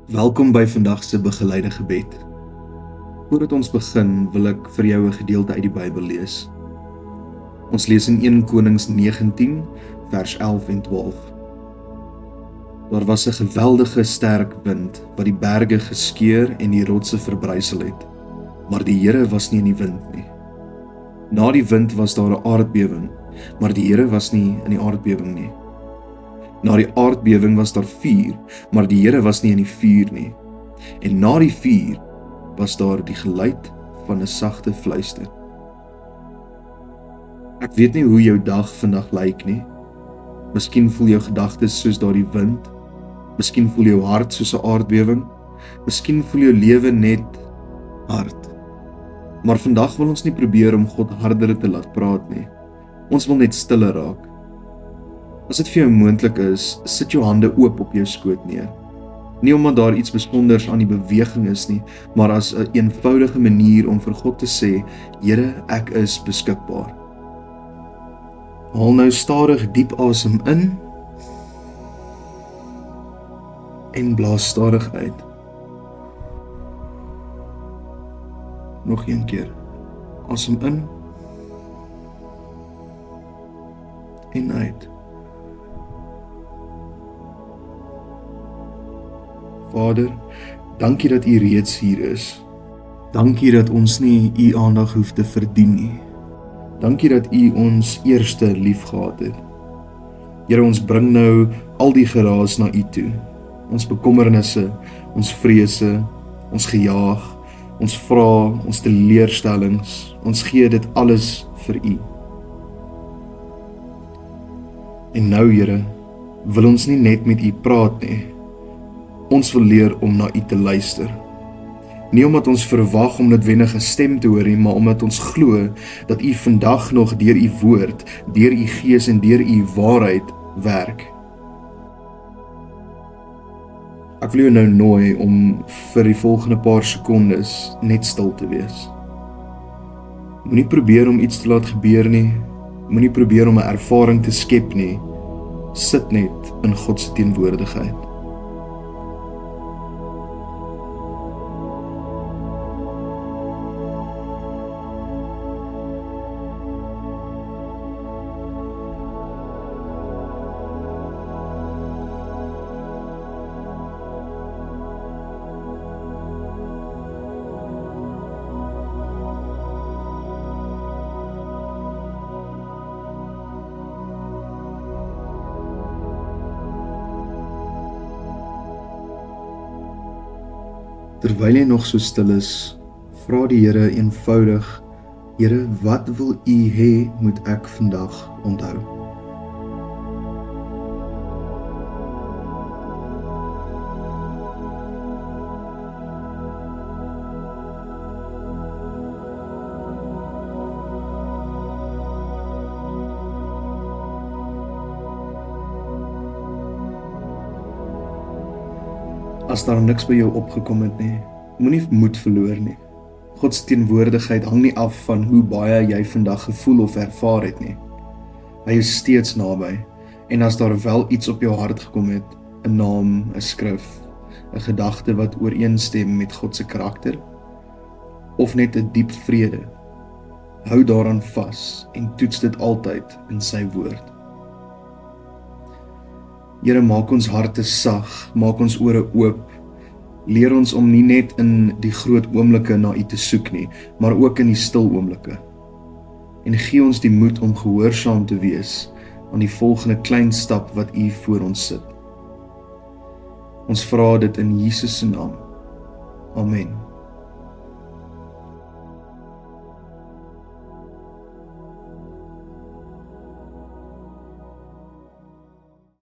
Welkom by vandag se begeleide gebed. Voordat ons begin, wil ek vir jou 'n gedeelte uit die Bybel lees. Ons lees in 1 Konings 19, vers 11 en 12. Daar was 'n geweldige sterk wind wat die berge geskeur en die rotse verbrysel het, maar die Here was nie in die wind nie. Na die wind was daar 'n aardbewing, maar die Here was nie in die aardbewing nie. Na die aardbewing was daar vuur, maar die Here was nie in die vuur nie. En na die vuur was daar die geluid van 'n sagte fluister. Ek weet nie hoe jou dag vandag lyk nie. Miskien voel jou gedagtes soos daardie wind. Miskien voel jou hart soos 'n aardbewing. Miskien voel jou lewe net hard. Maar vandag wil ons nie probeer om God harder te laat praat nie. Ons wil net stiller raak. As dit vir jou moontlik is, sit jou hande oop op jou skoot neer. Nie omdat daar iets besonders aan die beweging is nie, maar as 'n eenvoudige manier om vir God te sê, Here, ek is beskikbaar. Haal nou stadig diep asem in en blaas stadig uit. Nog een keer. Asem in en uit. Vader, dankie dat U reeds hier is. Dankie dat ons nie U aandag hoef te verdien nie. Dankie dat U ons eerste lief gehad het. Here, ons bring nou al die geraas na U toe. Ons bekommernisse, ons vrese, ons gejaag, ons vrae, ons teleurstellings, ons gee dit alles vir U. En nou, Here, wil ons nie net met U praat nie. Ons wil leer om na U te luister. Nie omdat ons verwag om noodwendig 'n stem te hoor nie, maar omdat ons glo dat U vandag nog deur U woord, deur U Gees en deur U waarheid werk. Ek wil jou nou nooi om vir die volgende paar sekondes net stil te wees. Moenie probeer om iets te laat gebeur nie. Moenie probeer om 'n ervaring te skep nie. Sit net in God se teenwoordigheid. Terwyl jy nog so stil is, vra die Here eenvoudig, Here, wat wil U hê moet ek vandag onthou? As daar niks by jou opgekom het nie, moenie moed verloor nie. God se teenwoordigheid hang nie af van hoe baie jy vandag gevoel of ervaar het nie. Hy is steeds naby, en as daar wel iets op jou hart gekom het, 'n naam, 'n skrif, 'n gedagte wat ooreenstem met God se karakter, of net 'n diep vrede, hou daaraan vas en toets dit altyd in sy woord. Here, maak ons harte sag, maak ons ore oop, leer ons om nie net in die groot oomblikke na U te soek nie, maar ook in die stil oomblikke. En gee ons die moed om gehoorsaam te wees aan die volgende klein stap wat U voor ons sit. Ons vra dit in Jesus se naam. Amen.